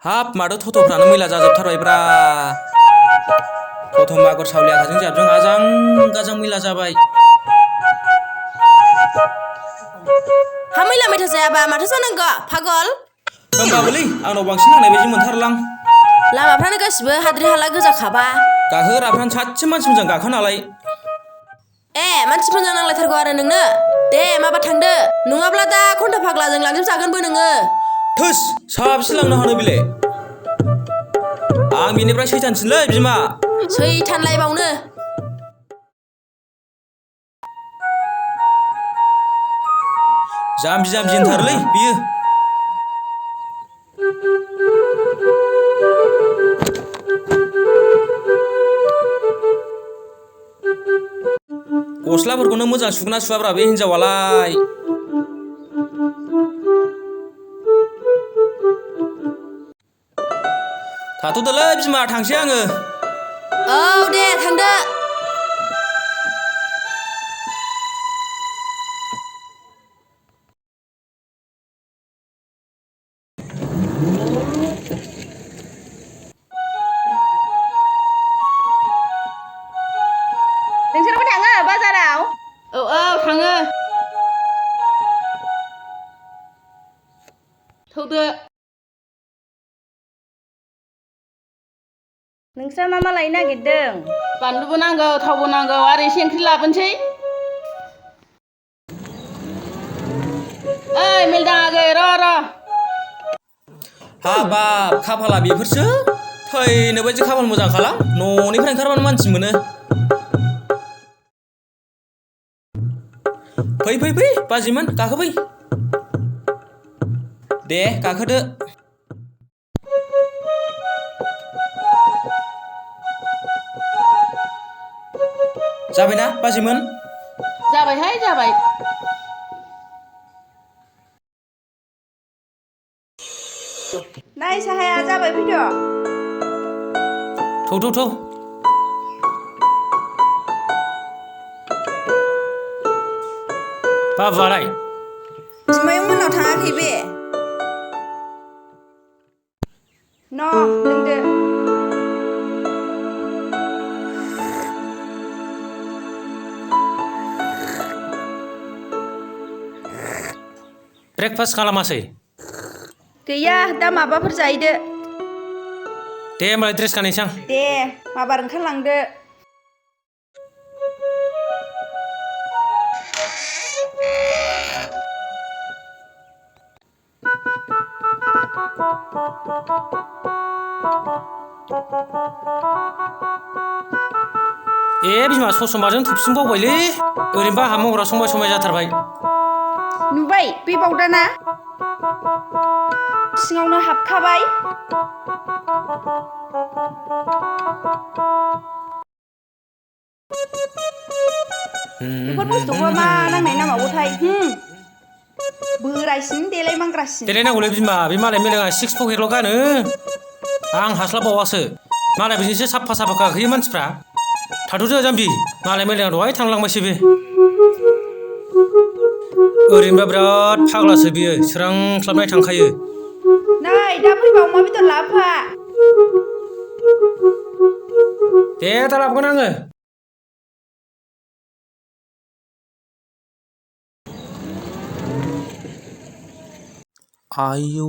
हाब माथो थथ'फ्रानो मैला जाजोबथारबायब्रा थथ' मागुर सावलि आखाइजों जाबजों आजां गाजां मैला जाबाय हा मैला मैथा जायाबा माथो जानांगौ पागल होमबाबोलै आंनाव बांसिन नांनाय बायदि मोनथारलां लामाफ्रानो गासिबो हाद्रि हाला गोजाखाबा गाखोग्राफ्रानो सासे मानसि मोजां गाखोनालाय ए मानसि मोजां नांलायथारगौ आरो नोंनो दे माबा थांदो नङाब्ला दा घन्टा फाग्लाजों लांजोबजागोनबो नोङो थोस साबेसे लांनो हानो बेलाय आं बेनिफ्राय सैथानसिनलै बिमा सैथानलायबावनो जाम्बि जाम्बि होनथारोलै बियो गस्लाफोरखौनो मोजां सुगोना सुवाब्रा बे हिनजावालाय थाथ'दोलै बिमा थांसै आङो औ दे थांदो नोंसोरबो थाङो बाजाराव औ थाङो थौदो नोंस्रा मा लायनो नागिरदों बानलुबो नांगौ थावबो नांगौ आरो एसे ओंख्रि लाबोनोसै ओइ मेलदां आगै र' हाबाब खाफाला बेफोरसो थैनो बायदि खाफाल मोजां खालाम न'निफ्राय ओंखारबानो मानसि मोनो फै बाजैमोन गाखोफै दे गाखोदो जाबायना बाजैमोन जाबायहाय जाबाय नाय साहाया जाबाय फैद' थौ बाबुआलाय बिमायं मोननाव थाङाखै बे लोंदो ब्रेकफास्ट खालामासै गैया दा माबाफोर जाहैदो दे होमबालाय ड्रेस गाननोसै आं दे माबार ओंखारलांदो ए बिमा ससमाजों थुबसिन बावबायलै ओरैनोबा आंहा महरा समाय जाथारबाय नुबाय बे बावदाना सिङावनो हाबखाबाय बेफोर बुस्थुखौ मा नांनाय नामावथाय बोरायसिन देलायमांग्रासिन देलायनांगौलै बिमा बे मालाय मेलेङा सिक्स पकेटल' गानो आं हास्लाबावासो मालाय बिदिसो साफा गाखोयो मानसिफ्रा थाथ'दो जाम्बि मालाय मेलेङा दहाय थांलांबायसो बे ओरैनोबा बिराद फाग्लासो बियो सोरांस्लाबनाय थांखायो नै दा फैबा अमा बेदर लाबोफा दे दा लाबोगोन आङो आयौ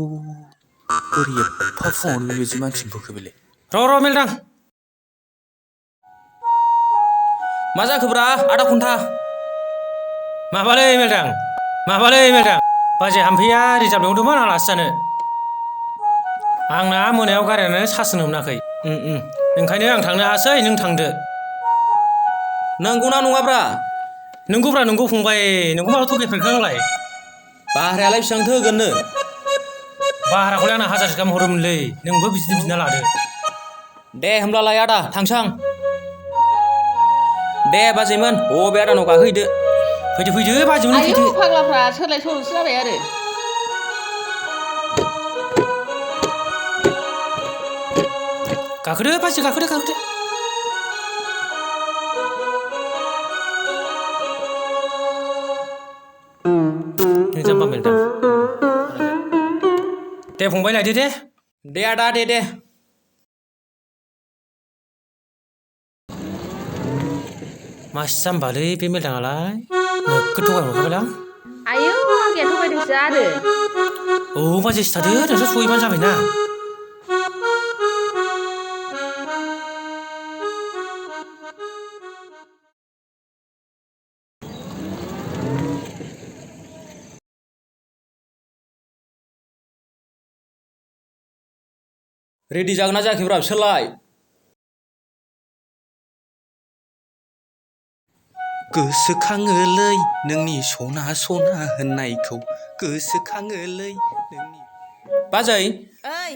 बोरै एफा फुङावनो बेबायदि मानसि बोखो बेलाय र' मेलदां मा जाखोब्रा आधा घन्टा माबालै मेलदां बाजै हामफैया रिजार्भ लेंहरदोंमोन आलासि जानो आंना मोनायाव गारियानो सार्जनो मोनाखै ओंखायनो आं थांनो हायासै नों थांदो नंगौना नङाब्रा नंगौ फंबाय नोंखौ माबा थगायफेरखो आंलाय भारायालाय बेसेबांथो होगोननो भाराखौलाय आंना 1000 गाहाम हरोमोनलै नोंबो बिदिनो बिना लादो दे होमब्लालाय आदा थांसां दे बाजैमोन बबे आदानाव गाखोहैदो फैदो फैदो बाजैमोन आयौ फैदो फाग्लाफ्रा सोलाय सोल'सो जाबाय आरो गाखोदो बाजै गाखोदो जाम्बा मेल्दां दे फंबाय लायदो दे आदा दे मासि जाम्बालै बे मेल्दाङालाय नोगोद थगायहरखाबायलां आयौ आगैया थगायदोंसो आरो औ बाजै सिथादो नोंसोर सहैबानो जाबायना रेडि जागोन ना जायाखैब्रा बिसोरलाय गोसोखाङोलै नोंनि सना सना होननायखौ गोसोखाङोलै नोंनि बाजै ओइ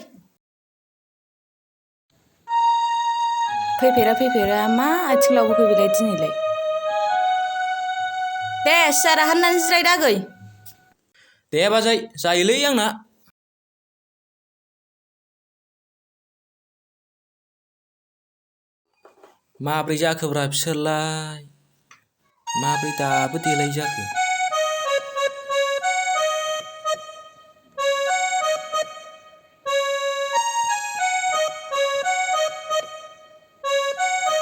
फैफेरा मा आथिंलावबो फैबायलाय दिनैलाय दे सियारा हाननानै जिरायदो आगै दे बाजै जायोलै आंना माब्रै जाखोब्रा बिसोरलाय माब्रै दाबो देलाय जाखो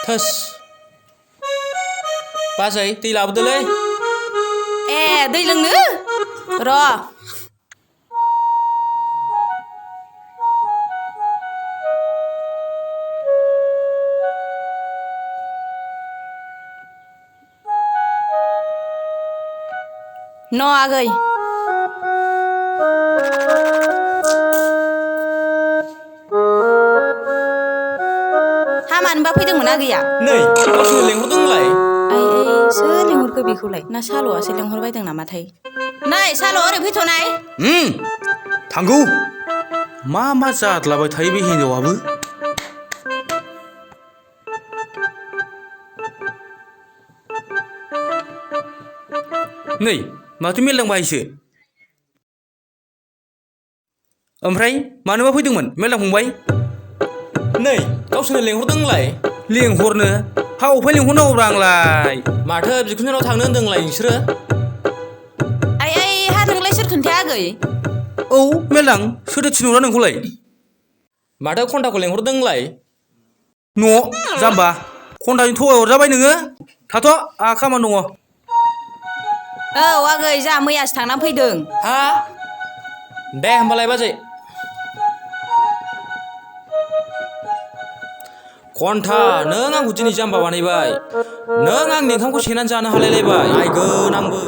थोस बाजै दै लाबोदोलै ए दै लोंनो र' न' आगै हामानोबा फैदोंमोन आगैया नै गावसोरनो लेंहरदों होनलाय आइ सोर लेंहरखो बेखौलाय ना साल'आसो लेंहरबायदों नामाथाय नै साल' ओरै फैथ'नाय थांगौ मा जाद्लाबाय थायो बे हिनजावाबो नै माथो मेल्दां बाहायसो ओमफ्राय मानोबा फैदोंमोन मेल्दां फंबाय नै गावसोरनो लेंहरदों होनलाय लेंहरनो हा अफाय लेंहरनांगौब्रा आंलाय माथो बिखुनजोनाव थांनो होनदोंलाय नोंसोरो आइ हा नोंलाय सोर खोन्थाया आगै औ मेल्दां सोरथो थिनहरा नोंखौलाय माथो खन्थाखौ लेंहरदों होनलाय न' जाम्बा खन्थाजों थगाय हरजाबाय नोङो थाथ' आंहा खामानि दङ औ आगै जोंहा मैयासो थांना फैदों हा दे होमबालाय बाजै खन्था नों आंखौ दिनै जाम्बा बानायबाय नों आंनि ओंखामखौ सेनानै जानो हालायलायबाय नायगोन आंबो